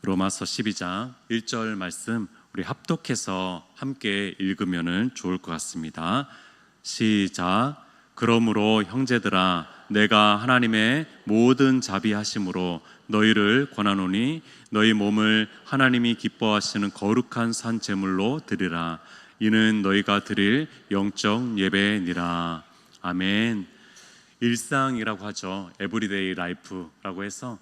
로마서 12장 1절 말씀 우리 합독해서 함께 읽으면 좋을 것 같습니다. 시작. 그러므로 형제들아, 내가 하나님의 모든 자비하심으로 너희를 권하노니 너희 몸을 하나님이 기뻐하시는 거룩한 산 제물로 드리라. 이는 너희가 드릴 영적 예배니라. 아멘. 일상이라고 하죠. 에브리데이 라이프라고 해서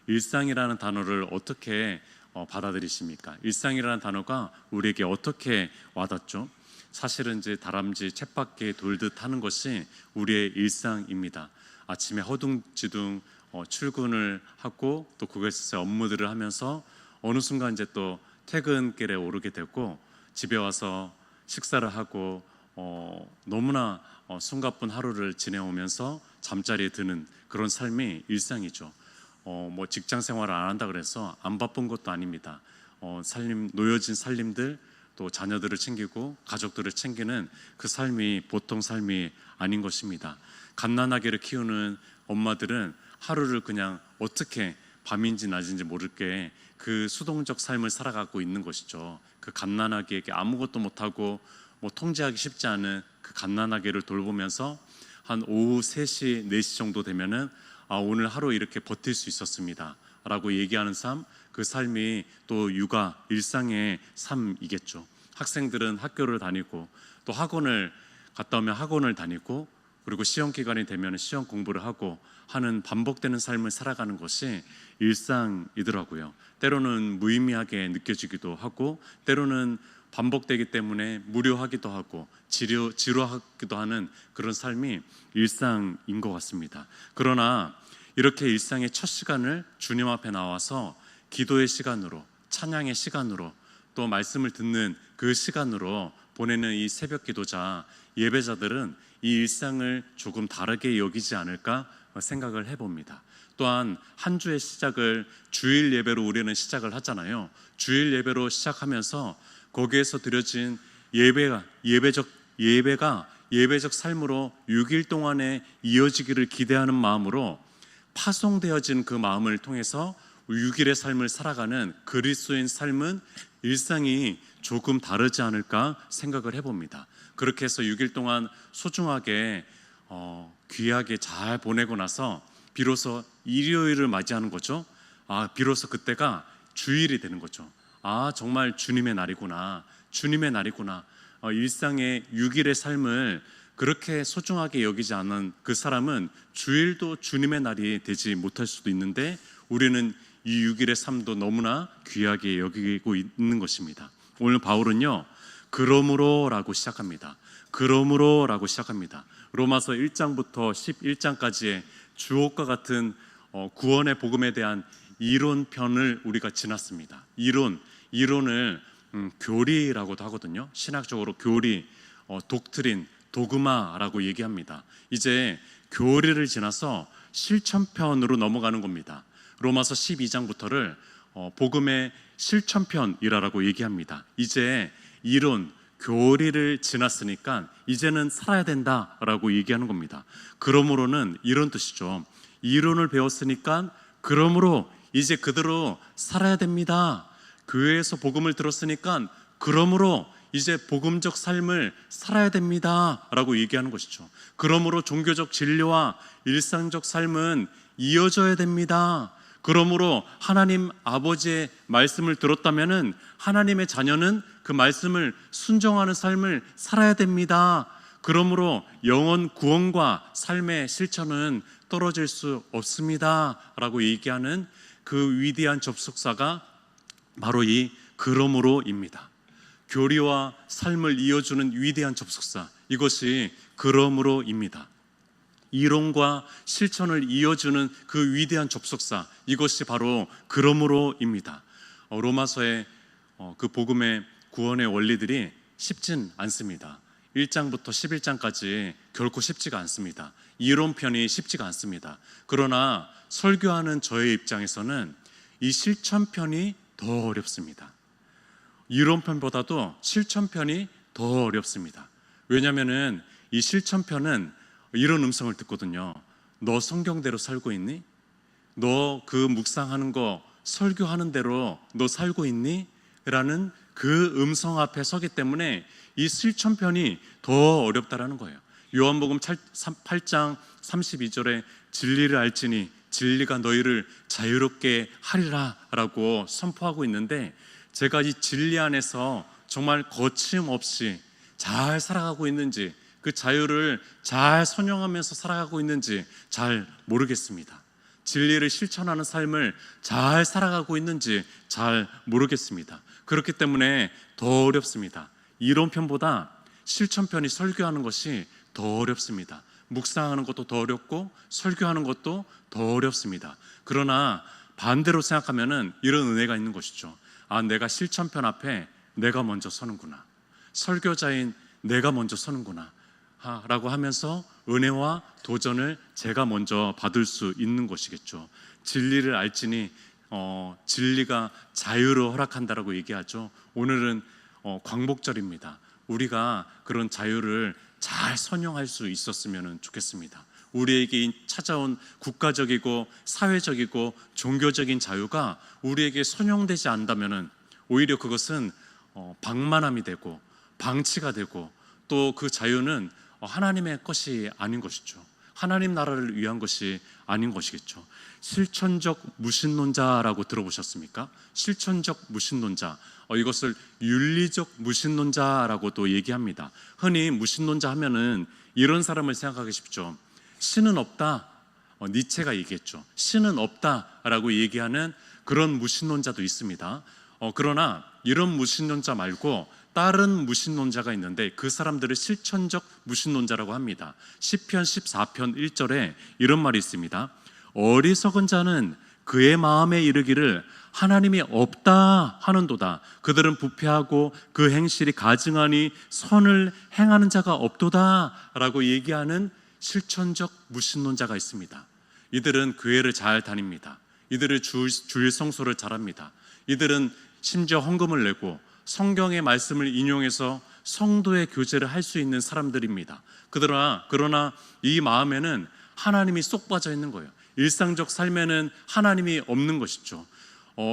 일상이라는 단어를 어떻게 받아들이십니까? 일상이라는 단어가 우리에게 어떻게 와닿죠? 사실은 이제 다람쥐 쳇바퀴 돌듯 하는 것이 우리의 일상입니다. 아침에 허둥지둥 출근을 하고 또 그것에서 업무들을 하면서 어느 순간 이제 또 퇴근길에 오르게 되고 집에 와서 식사를 하고 너무나 숨가쁜 하루를 지내오면서 잠자리에 드는 그런 삶이 일상이죠. 뭐 직장 생활을 안 한다 그래서 안 바쁜 것도 아닙니다. 놓여진 살림들, 또 자녀들을 챙기고 가족들을 챙기는 그 삶이 보통 삶이 아닌 것입니다. 갓난아기를 키우는 엄마들은 하루를 그냥 어떻게 밤인지 낮인지 모르게 그 수동적 삶을 살아가고 있는 것이죠. 그 갓난아기에게 아무것도 못하고 통제하기 쉽지 않은 그 갓난아기를 돌보면서 한 오후 3시, 4시 정도 되면은 오늘 하루 이렇게 버틸 수 있었습니다 라고 얘기하는 삶, 그 삶이 또 육아, 일상의 삶이겠죠. 학생들은 학교를 다니고 또 학원을 갔다 오면 학원을 다니고 그리고 시험 기간이 되면 시험 공부를 하고 하는 반복되는 삶을 살아가는 것이 일상이더라고요. 때로는 무의미하게 느껴지기도 하고 때로는 반복되기 때문에 무료하기도 하고 지루하기도 하는 그런 삶이 일상인 것 같습니다. 그러나 이렇게 일상의 첫 시간을 주님 앞에 나와서 기도의 시간으로, 찬양의 시간으로, 또 말씀을 듣는 그 시간으로 보내는 이 새벽 기도자, 예배자들은 이 일상을 조금 다르게 여기지 않을까 생각을 해봅니다. 또한 한 주의 시작을 주일 예배로 우리는 시작을 하잖아요. 주일 예배로 시작하면서 거기에서 드려진 예배적 삶으로 6일 동안에 이어지기를 기대하는 마음으로 파송되어진 그 마음을 통해서 6일의 삶을 살아가는 그리스도인 삶은 일상이 조금 다르지 않을까 생각을 해봅니다. 그렇게 해서 6일 동안 소중하게 귀하게 잘 보내고 나서 비로소 일요일을 맞이하는 거죠. 비로소 그때가 주일이 되는 거죠. 정말 주님의 날이구나. 일상의 6일의 삶을 그렇게 소중하게 여기지 않은 그 사람은 주일도 주님의 날이 되지 못할 수도 있는데 우리는 이 6일의 삶도 너무나 귀하게 여기고 있는 것입니다. 오늘 바울은요, 그러므로라고 시작합니다. 로마서 1장부터 11장까지의 주옥과 같은 구원의 복음에 대한 이론편을 우리가 지났습니다. 이론을 교리라고도 하거든요. 신학적으로 교리, 독트린, 도그마라고 얘기합니다. 이제 교리를 지나서 실천편으로 넘어가는 겁니다. 로마서 12장부터를 복음의 실천편이라고 얘기합니다. 이제 이론, 교리를 지났으니까 이제는 살아야 된다라고 얘기하는 겁니다. 그러므로는 이런 뜻이죠. 이론을 배웠으니까 그러므로 이제 그대로 살아야 됩니다. 교회에서 복음을 들었으니까 그러므로 이제 복음적 삶을 살아야 됩니다 라고 얘기하는 것이죠. 그러므로 종교적 진리와 일상적 삶은 이어져야 됩니다. 그러므로 하나님 아버지의 말씀을 들었다면 하나님의 자녀는 그 말씀을 순종하는 삶을 살아야 됩니다. 그러므로 영원 구원과 삶의 실천은 떨어질 수 없습니다 라고 얘기하는 그 위대한 접속사가 바로 이 그러므로입니다. 교리와 삶을 이어주는 위대한 접속사, 이것이 그러므로입니다. 이론과 실천을 이어주는 그 위대한 접속사, 이것이 바로 그러므로입니다. 로마서의 그 복음의 구원의 원리들이 쉽진 않습니다. 1장부터 11장까지 결코 쉽지가 않습니다. 이론편이 쉽지가 않습니다. 그러나 설교하는 저의 입장에서는 이 실천편이 더 어렵습니다. 이론편보다도 실천편이 더 어렵습니다. 왜냐하면 이 실천편은 이런 음성을 듣거든요. 너 성경대로 살고 있니? 너 그 묵상하는 거 설교하는 대로 너 살고 있니? 라는 그 음성 앞에 서기 때문에 이 실천편이 더 어렵다라는 거예요. 요한복음 8장 32절에 진리를 알지니 진리가 너희를 자유롭게 하리라 라고 선포하고 있는데, 제가 이 진리 안에서 정말 거침없이 잘 살아가고 있는지, 그 자유를 잘 선용하면서 살아가고 있는지 잘 모르겠습니다. 진리를 실천하는 삶을 잘 살아가고 있는지 잘 모르겠습니다. 그렇기 때문에 더 어렵습니다. 이론편보다 실천편이 설교하는 것이 더 어렵습니다. 묵상하는 것도 더 어렵고 설교하는 것도 더 어렵습니다. 그러나 반대로 생각하면은 이런 은혜가 있는 것이죠. 아, 내가 실천편 앞에 내가 먼저 서는구나, 설교자인 내가 먼저 서는구나 라고 하면서 은혜와 도전을 제가 먼저 받을 수 있는 것이겠죠. 진리를 알지니 진리가 자유를 허락한다라고 얘기하죠. 오늘은 광복절입니다. 우리가 그런 자유를 잘 선용할 수 있었으면 좋겠습니다. 우리에게 찾아온 국가적이고 사회적이고 종교적인 자유가 우리에게 선용되지 않는다면 오히려 그것은 방만함이 되고 방치가 되고, 또 그 자유는 하나님의 것이 아닌 것이죠. 하나님 나라를 위한 것이 아닌 것이겠죠. 실천적 무신론자라고 들어보셨습니까? 실천적 무신론자, 이것을 윤리적 무신론자라고도 얘기합니다. 흔히 무신론자 하면은 이런 사람을 생각하기 쉽죠. 신은 없다, 니체가 얘기했죠. 신은 없다라고 얘기하는 그런 무신론자도 있습니다. 그러나 이런 무신론자 말고 다른 무신론자가 있는데 그 사람들을 실천적 무신론자라고 합니다. 시편 14편 1절에 이런 말이 있습니다. 어리석은 자는 그의 마음에 이르기를 하나님이 없다 하는도다. 그들은 부패하고 그 행실이 가증하니 선을 행하는 자가 없도다 라고 얘기하는 실천적 무신론자가 있습니다. 이들은 교회를 잘 다닙니다. 이들은 주일 성소를 잘합니다. 이들은 심지어 헌금을 내고 성경의 말씀을 인용해서 성도의 교제를 할 수 있는 사람들입니다. 그러나 이 마음에는 하나님이 쏙 빠져 있는 거예요. 일상적 삶에는 하나님이 없는 것이죠.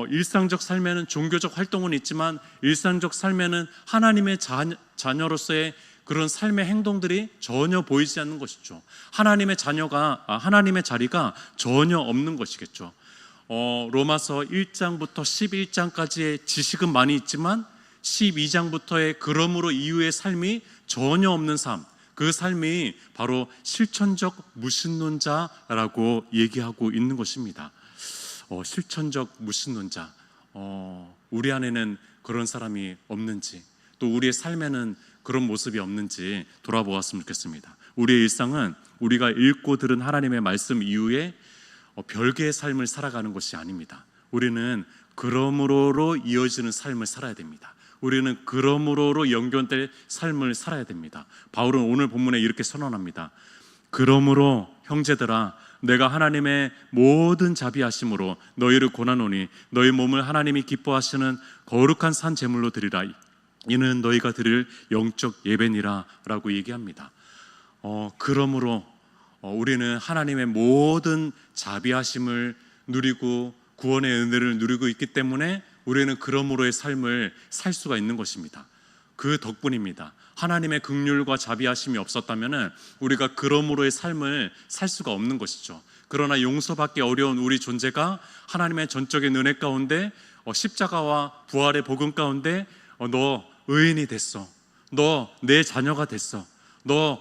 일상적 삶에는 종교적 활동은 있지만 일상적 삶에는 하나님의 자녀로서의 그런 삶의 행동들이 전혀 보이지 않는 것이죠. 하나님의 자리가 전혀 없는 것이겠죠. 로마서 1장부터 11장까지의 지식은 많이 있지만 12장부터의 그러므로 이후의 삶이 전혀 없는 삶, 그 삶이 바로 실천적 무신론자라고 얘기하고 있는 것입니다. 실천적 무신론자, 우리 안에는 그런 사람이 없는지, 또 우리의 삶에는 그런 모습이 없는지 돌아보았으면 좋겠습니다. 우리의 일상은 우리가 읽고 들은 하나님의 말씀 이후에 별개의 삶을 살아가는 것이 아닙니다. 우리는 그러므로로 이어지는 삶을 살아야 됩니다. 우리는 그러므로로 연결될 삶을 살아야 됩니다. 바울은 오늘 본문에 이렇게 선언합니다. 그러므로 형제들아, 내가 하나님의 모든 자비하심으로 너희를 권하노니 너희 몸을 하나님이 기뻐하시는 거룩한 산 제물로 드리라. 이는 너희가 드릴 영적 예배니라 라고 얘기합니다. 그러므로 우리는 하나님의 모든 자비하심을 누리고 구원의 은혜를 누리고 있기 때문에 우리는 그러므로의 삶을 살 수가 있는 것입니다. 그 덕분입니다. 하나님의 긍휼과 자비하심이 없었다면 우리가 그러므로의 삶을 살 수가 없는 것이죠. 그러나 용서받기 어려운 우리 존재가 하나님의 전적인 은혜 가운데 십자가와 부활의 복음 가운데 너 의인이 됐어, 너 내 자녀가 됐어, 너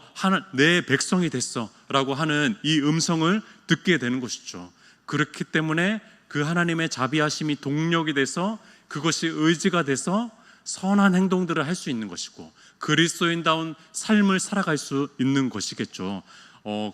내 백성이 됐어 라고 하는 이 음성을 듣게 되는 것이죠. 그렇기 때문에 그 하나님의 자비하심이 동력이 돼서 그것이 의지가 돼서 선한 행동들을 할 수 있는 것이고 그리스도인다운 삶을 살아갈 수 있는 것이겠죠.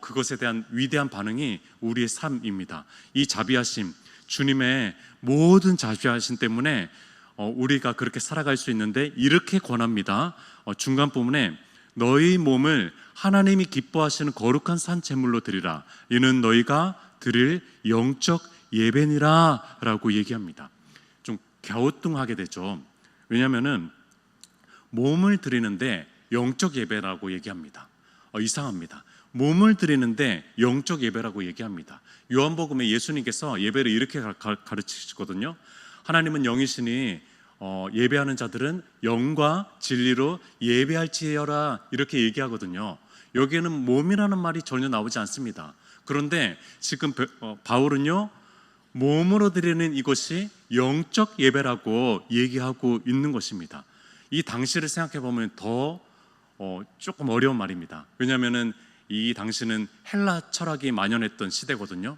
그것에 대한 위대한 반응이 우리의 삶입니다. 이 자비하심, 주님의 모든 자비하심 때문에 우리가 그렇게 살아갈 수 있는데 이렇게 권합니다. 중간 부분에 너희 몸을 하나님이 기뻐하시는 거룩한 산 제물로 드리라. 이는 너희가 드릴 영적 예배니라 라고 얘기합니다. 좀 갸우뚱하게 되죠. 왜냐하면 몸을 드리는데 영적 예배라고 얘기합니다. 이상합니다. 몸을 드리는데 영적 예배라고 얘기합니다. 요한복음에 예수님께서 예배를 이렇게 가르치시거든요. 하나님은 영이시니 예배하는 자들은 영과 진리로 예배할지어라, 이렇게 얘기하거든요. 여기에는 몸이라는 말이 전혀 나오지 않습니다. 그런데 지금 바울은요, 몸으로 드리는 이것이 영적 예배라고 얘기하고 있는 것입니다. 이 당시를 생각해 보면 더 조금 어려운 말입니다. 왜냐하면은 이 당시는 헬라 철학이 만연했던 시대거든요.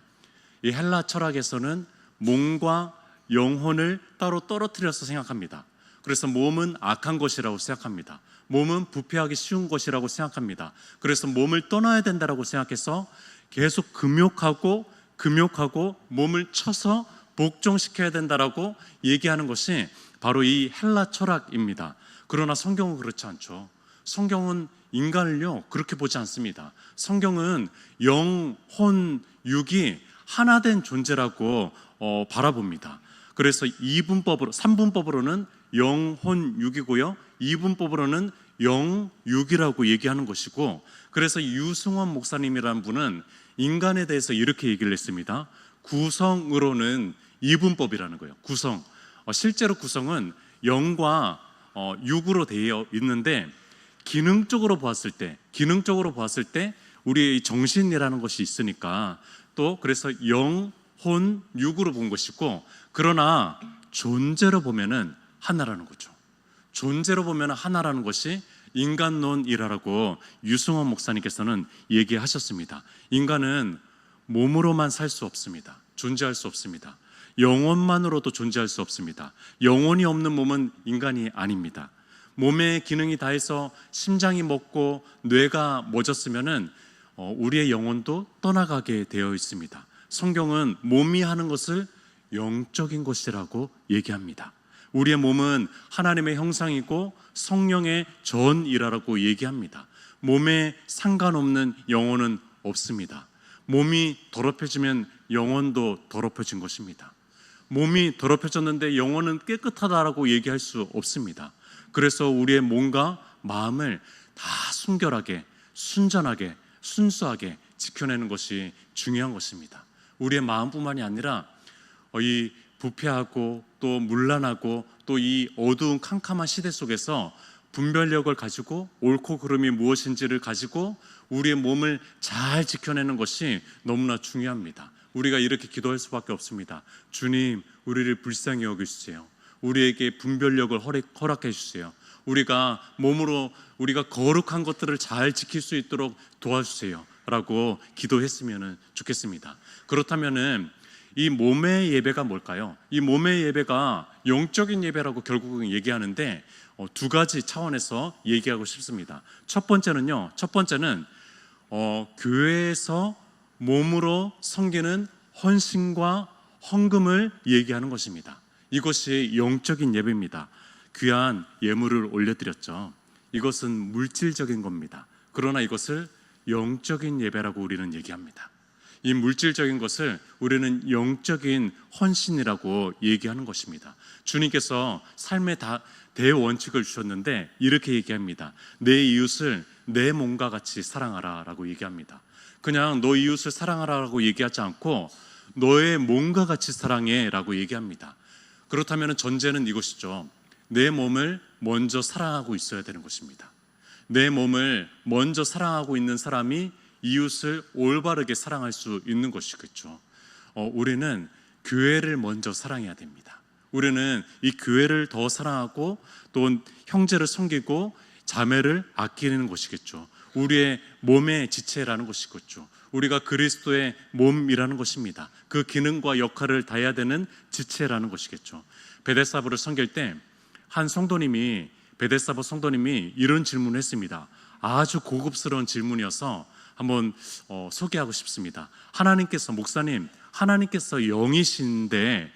이 헬라 철학에서는 몸과 영혼을 따로 떨어뜨려서 생각합니다. 그래서 몸은 악한 것이라고 생각합니다. 몸은 부패하기 쉬운 것이라고 생각합니다. 그래서 몸을 떠나야 된다고 생각해서 계속 금욕하고 몸을 쳐서 복종시켜야 된다라고 얘기하는 것이 바로 이 헬라 철학입니다. 그러나 성경은 그렇지 않죠. 성경은 인간을요 그렇게 보지 않습니다. 성경은 영, 혼, 육이 하나 된 존재라고 바라봅니다. 그래서 3분법으로는 영, 혼, 육이고요, 2분법으로는 영, 육이라고 얘기하는 것이고, 그래서 유승원 목사님이라는 분은 인간에 대해서 이렇게 얘기를 했습니다. 구성으로는 2분법이라는 거예요. 구성. 실제로 구성은 영과 육으로 되어 있는데, 기능적으로 보았을 때 우리의 정신이라는 것이 있으니까, 또 그래서 영, 혼, 육으로 본 것이고, 그러나 존재로 보면은 하나라는 거죠. 존재로 보면 하나라는 것이 인간론이라고 유승원 목사님께서는 얘기하셨습니다. 인간은 몸으로만 살 수 없습니다. 존재할 수 없습니다. 영혼만으로도 존재할 수 없습니다. 영혼이 없는 몸은 인간이 아닙니다. 몸의 기능이 다해서 심장이 멎고 뇌가 멎었으면은 우리의 영혼도 떠나가게 되어 있습니다. 성경은 몸이 하는 것을 영적인 것이라고 얘기합니다. 우리의 몸은 하나님의 형상이고 성령의 전이라고 얘기합니다. 몸에 상관없는 영혼은 없습니다. 몸이 더럽혀지면 영혼도 더럽혀진 것입니다. 몸이 더럽혀졌는데 영혼은 깨끗하다라고 얘기할 수 없습니다. 그래서 우리의 몸과 마음을 다 순결하게, 순전하게, 순수하게 지켜내는 것이 중요한 것입니다. 우리의 마음뿐만이 아니라 이 부패하고 또 문란하고 또 이 어두운 캄캄한 시대 속에서 분별력을 가지고 옳고 그름이 무엇인지를 가지고 우리의 몸을 잘 지켜내는 것이 너무나 중요합니다. 우리가 이렇게 기도할 수밖에 없습니다. 주님, 우리를 불쌍히 여기주세요. 우리에게 분별력을 허락해 주세요. 우리가 몸으로 우리가 거룩한 것들을 잘 지킬 수 있도록 도와주세요 라고 기도했으면 좋겠습니다. 그렇다면은 이 몸의 예배가 뭘까요? 이 몸의 예배가 영적인 예배라고 결국은 얘기하는데 두 가지 차원에서 얘기하고 싶습니다. 첫 번째는 교회에서 몸으로 섬기는 헌신과 헌금을 얘기하는 것입니다. 이것이 영적인 예배입니다. 귀한 예물을 올려드렸죠. 이것은 물질적인 겁니다. 그러나 이것을 영적인 예배라고 우리는 얘기합니다. 이 물질적인 것을 우리는 영적인 헌신이라고 얘기하는 것입니다. 주님께서 삶의 대원칙을 주셨는데 이렇게 얘기합니다. 내 이웃을 내 몸과 같이 사랑하라 라고 얘기합니다. 그냥 너 이웃을 사랑하라 라고 얘기하지 않고 너의 몸과 같이 사랑해 라고 얘기합니다. 그렇다면 전제는 이것이죠. 내 몸을 먼저 사랑하고 있어야 되는 것입니다. 내 몸을 먼저 사랑하고 있는 사람이 이웃을 올바르게 사랑할 수 있는 것이겠죠. 우리는 교회를 먼저 사랑해야 됩니다. 우리는 이 교회를 더 사랑하고 또 형제를 섬기고 자매를 아끼는 것이겠죠. 우리의 몸의 지체라는 것이겠죠. 우리가 그리스도의 몸이라는 것입니다. 그 기능과 역할을 다해야 되는 지체라는 것이겠죠. 베데사부를 섬길 때 한 성도님이 베데사부 성도님이 이런 질문을 했습니다. 아주 고급스러운 질문이어서 한번 소개하고 싶습니다. 목사님, 하나님께서 영이신데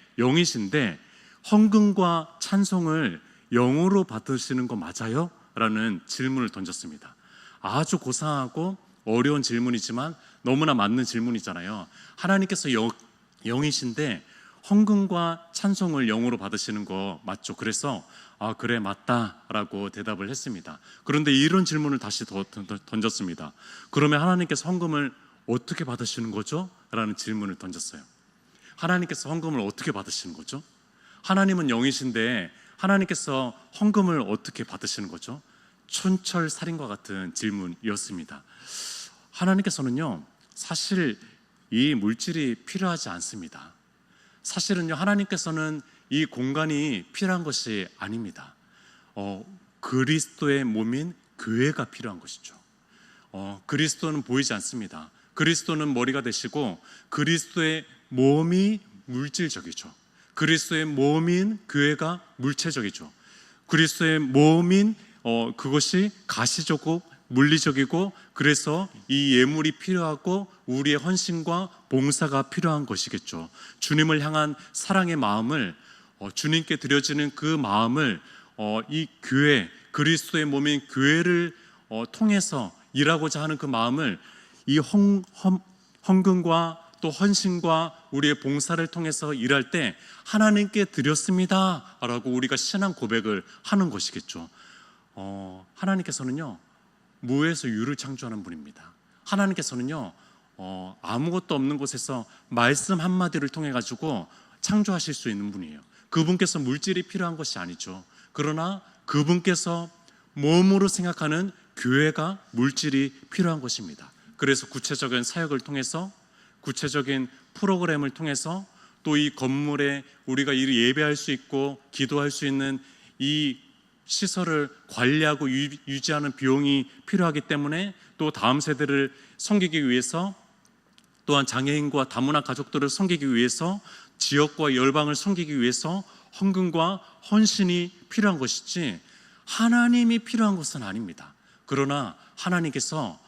헌금과 찬송을 영으로 받으시는 거 맞아요? 라는 질문을 던졌습니다. 아주 고상하고 어려운 질문이지만 너무나 맞는 질문이잖아요. 하나님께서 영이신데 헌금과 찬송을 영으로 받으시는 거 맞죠? 그래서 그래 맞다라고 대답을 했습니다. 그런데 이런 질문을 다시 던졌습니다. 그러면 하나님께서 헌금을 어떻게 받으시는 거죠? 라는 질문을 던졌어요. 하나님께서 헌금을 어떻게 받으시는 거죠? 하나님은 영이신데 하나님께서 헌금을 어떻게 받으시는 거죠? 촌철살인과 같은 질문이었습니다. 하나님께서는요, 사실 이 물질이 필요하지 않습니다. 사실은요, 하나님께서는 이 공간이 필요한 것이 아닙니다. 그리스도의 몸인 교회가 필요한 것이죠. 그리스도는 보이지 않습니다. 그리스도는 머리가 되시고 그리스도의 몸이 물질적이죠. 그리스도의 몸인 교회가 물체적이죠. 그리스도의 몸인 그것이 가시적이고 물리적이고, 그래서 이 예물이 필요하고 우리의 헌신과 봉사가 필요한 것이겠죠. 주님을 향한 사랑의 마음을, 주님께 드려지는 그 마음을 이 교회, 그리스도의 몸인 교회를 통해서 일하고자 하는 그 마음을 이 헌금과 또 헌신과 우리의 봉사를 통해서 일할 때 하나님께 드렸습니다 라고 우리가 신앙 고백을 하는 것이겠죠. 하나님께서는요, 무에서 유를 창조하는 분입니다. 하나님께서는요, 아무것도 없는 곳에서 말씀 한마디를 통해 가지고 창조하실 수 있는 분이에요. 그분께서 물질이 필요한 것이 아니죠. 그러나 그분께서 몸으로 생각하는 교회가 물질이 필요한 것입니다. 그래서 구체적인 사역을 통해서, 구체적인 프로그램을 통해서, 또 이 건물에 우리가 예배할 수 있고 기도할 수 있는 이 시설을 관리하고 유지하는 비용이 필요하기 때문에, 또 다음 세대를 섬기기 위해서, 또한 장애인과 다문화 가족들을 섬기기 위해서, 지역과 열방을 섬기기 위해서 헌금과 헌신이 필요한 것이지 하나님이 필요한 것은 아닙니다. 그러나 하나님께서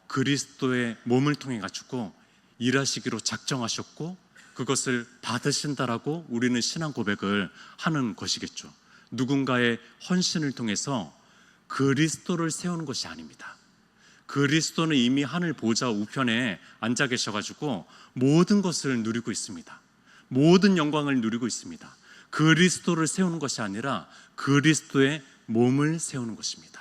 그리스도의 몸을 통해 가지고 일하시기로 작정하셨고 그것을 받으신다라고 우리는 신앙 고백을 하는 것이겠죠. 누군가의 헌신을 통해서 그리스도를 세우는 것이 아닙니다. 그리스도는 이미 하늘 보좌 우편에 앉아 계셔가지고 모든 것을 누리고 있습니다. 모든 영광을 누리고 있습니다. 그리스도를 세우는 것이 아니라 그리스도의 몸을 세우는 것입니다.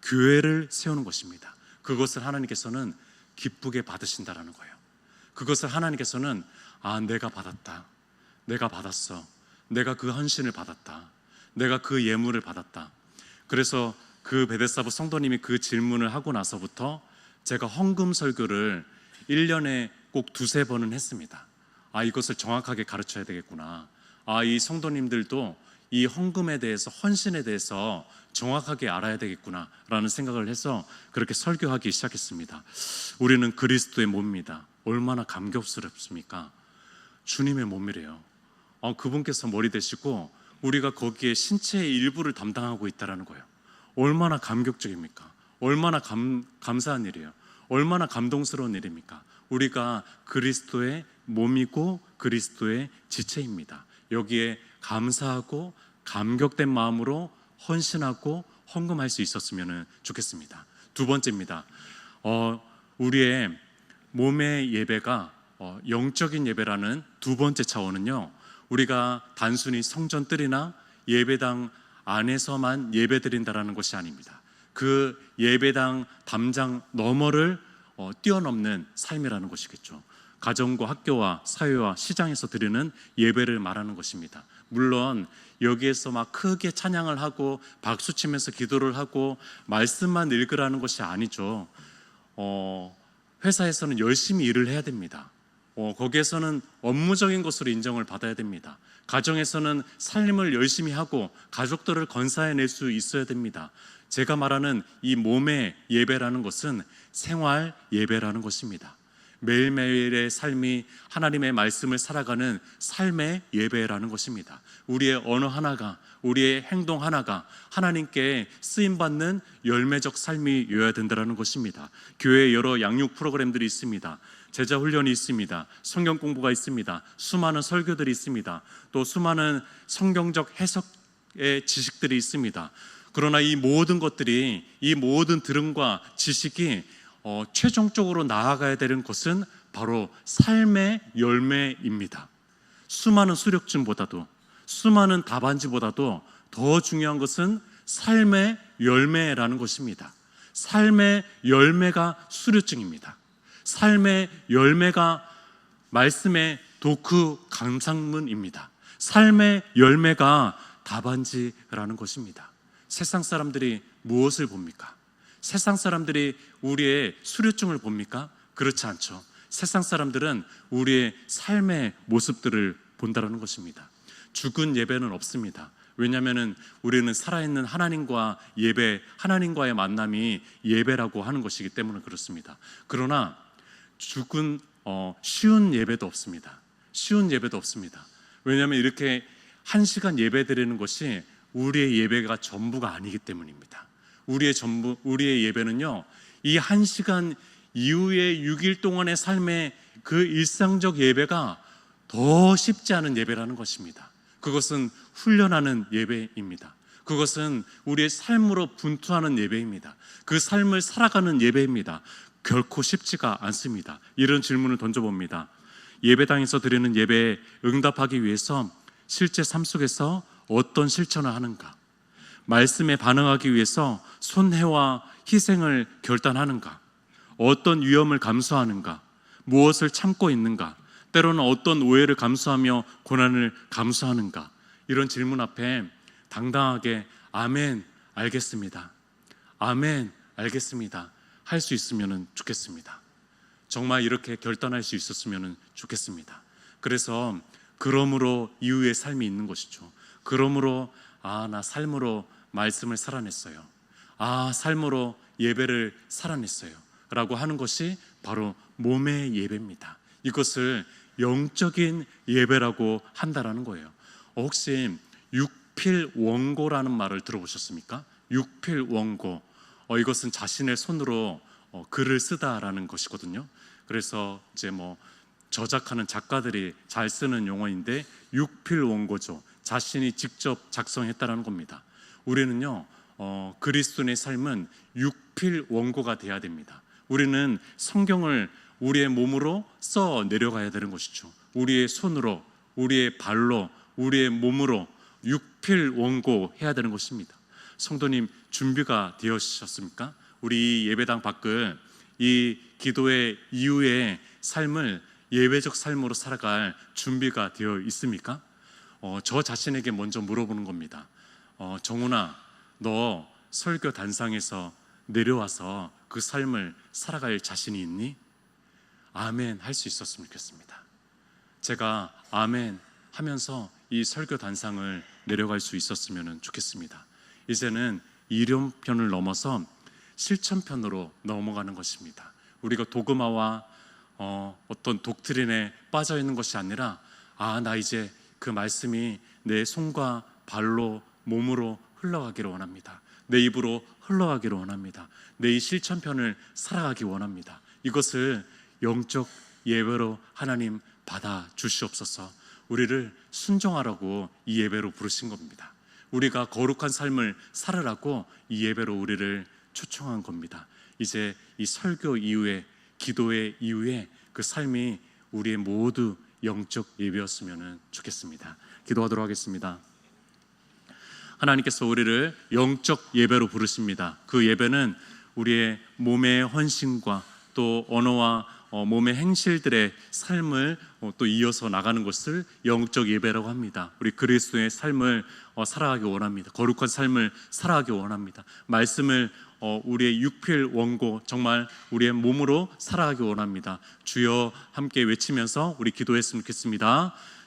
교회를 세우는 것입니다. 그것을 하나님께서는 기쁘게 받으신다라는 거예요. 그것을 하나님께서는 내가 받았다, 내가 받았어, 내가 그 헌신을 받았다, 내가 그 예물을 받았다. 그래서 그 베데스다 성도님이 그 질문을 하고 나서부터 제가 헌금 설교를 1년에 꼭 2-3번은 했습니다. 이것을 정확하게 가르쳐야 되겠구나. 이 성도님들도 이 헌금에 대해서, 헌신에 대해서 정확하게 알아야 되겠구나 라는 생각을 해서 그렇게 설교하기 시작했습니다. 우리는 그리스도의 몸입니다. 얼마나 감격스럽습니까? 주님의 몸이래요. 그분께서 머리 되시고 우리가 거기에 신체의 일부를 담당하고 있다는 거예요. 얼마나 감격적입니까? 얼마나 감사한 일이에요. 얼마나 감동스러운 일입니까? 우리가 그리스도의 몸이고 그리스도의 지체입니다. 여기에 감사하고 감격된 마음으로 헌신하고 헌금할 수 있었으면 좋겠습니다. 2번째입니다. 우리의 몸의 예배가 영적인 예배라는 2번째 차원은요, 우리가 단순히 성전뜰이나 예배당 안에서만 예배드린다라는 것이 아닙니다. 그 예배당 담장 너머를 뛰어넘는 삶이라는 것이겠죠. 가정과 학교와 사회와 시장에서 드리는 예배를 말하는 것입니다. 물론 여기에서 막 크게 찬양을 하고 박수치면서 기도를 하고 말씀만 읽으라는 것이 아니죠. 회사에서는 열심히 일을 해야 됩니다. 거기에서는 업무적인 것으로 인정을 받아야 됩니다. 가정에서는 살림을 열심히 하고 가족들을 건사해낼 수 있어야 됩니다. 제가 말하는 이 몸의 예배라는 것은 생활 예배라는 것입니다. 매일매일의 삶이 하나님의 말씀을 살아가는 삶의 예배라는 것입니다. 우리의 언어 하나가, 우리의 행동 하나가 하나님께 쓰임받는 열매적 삶이어야 된다는 것입니다. 교회에 여러 양육 프로그램들이 있습니다. 제자 훈련이 있습니다. 성경 공부가 있습니다. 수많은 설교들이 있습니다. 또 수많은 성경적 해석의 지식들이 있습니다. 그러나 이 모든 것들이, 이 모든 들음과 지식이 최종적으로 나아가야 되는 것은 바로 삶의 열매입니다. 수많은 수료증보다도, 수많은 답안지보다도 더 중요한 것은 삶의 열매라는 것입니다. 삶의 열매가 수료증입니다. 삶의 열매가 말씀의 독후 감상문입니다. 삶의 열매가 답안지라는 것입니다. 세상 사람들이 무엇을 봅니까? 세상 사람들이 우리의 수료증을 봅니까? 그렇지 않죠. 세상 사람들은 우리의 삶의 모습들을 본다는 것입니다. 죽은 예배는 없습니다. 왜냐하면 우리는 살아있는 하나님과 예배, 하나님과의 만남이 예배라고 하는 것이기 때문에 그렇습니다. 그러나 죽은 쉬운 예배도 없습니다. 쉬운 예배도 없습니다. 왜냐하면 이렇게 1시간 예배 드리는 것이 우리의 예배가 전부가 아니기 때문입니다. 우리의 예배는요, 이 1시간 이후의 6일 동안의 삶의 그 일상적 예배가 더 쉽지 않은 예배라는 것입니다. 그것은 훈련하는 예배입니다. 그것은 우리의 삶으로 분투하는 예배입니다. 그 삶을 살아가는 예배입니다. 결코 쉽지가 않습니다. 이런 질문을 던져봅니다. 예배당에서 드리는 예배에 응답하기 위해서 실제 삶 속에서 어떤 실천을 하는가? 말씀에 반응하기 위해서 손해와 희생을 결단하는가? 어떤 위험을 감수하는가? 무엇을 참고 있는가? 때로는 어떤 오해를 감수하며 고난을 감수하는가? 이런 질문 앞에 당당하게 아멘, 알겠습니다. 아멘, 알겠습니다. 할 수 있으면 좋겠습니다. 정말 이렇게 결단할 수 있었으면 좋겠습니다. 그래서 그러므로 이후의 삶이 있는 것이죠. 그러므로 나 삶으로 말씀을 살아냈어요. 삶으로 예배를 살아냈어요. 라고 하는 것이 바로 몸의 예배입니다. 이것을 영적인 예배라고 한다라는 거예요. 혹시 육필원고라는 말을 들어보셨습니까? 육필원고. 이것은 자신의 손으로 글을 쓰다라는 것이거든요. 그래서 이제 저작하는 작가들이 잘 쓰는 용어인데 육필원고죠. 자신이 직접 작성했다라는 겁니다. 우리는요, 그리스도인의 삶은 육필원고가 돼야 됩니다. 우리는 성경을 우리의 몸으로 써 내려가야 되는 것이죠. 우리의 손으로, 우리의 발로, 우리의 몸으로 육필원고 해야 되는 것입니다. 성도님, 준비가 되었습니까? 우리 예배당 밖을 이 기도의 이후의 삶을 예배적 삶으로 살아갈 준비가 되어 있습니까? 저 자신에게 먼저 물어보는 겁니다. 정훈아, 너 설교 단상에서 내려와서 그 삶을 살아갈 자신이 있니? 아멘 할 수 있었으면 좋겠습니다. 제가 아멘 하면서 이 설교 단상을 내려갈 수 있었으면 좋겠습니다. 이제는 이론편을 넘어서 실천편으로 넘어가는 것입니다. 우리가 도그마와 어떤 독트린에 빠져 있는 것이 아니라 나 이제 그 말씀이 내 손과 발로 몸으로 흘러가기를 원합니다. 내 입으로 흘러가기를 원합니다. 내 이 실천편을 살아가기 원합니다. 이것을 영적 예배로 하나님 받아 주시옵소서. 우리를 순종하라고 이 예배로 부르신 겁니다. 우리가 거룩한 삶을 살으라고 이 예배로 우리를 초청한 겁니다. 이제 이 설교 이후에, 기도의 이후에 그 삶이 우리의 모두 영적 예배였으면 좋겠습니다. 기도하도록 하겠습니다. 하나님께서 우리를 영적 예배로 부르십니다. 그 예배는 우리의 몸의 헌신과 또 언어와 몸의 행실들의 삶을 또 이어서 나가는 것을 영적 예배라고 합니다. 우리 그리스도의 삶을 살아가기 원합니다. 거룩한 삶을 살아가기 원합니다. 말씀을 우리의 육필 원고, 정말 우리의 몸으로 살아가기 원합니다. 주여 함께 외치면서 우리 기도했으면 좋겠습니다.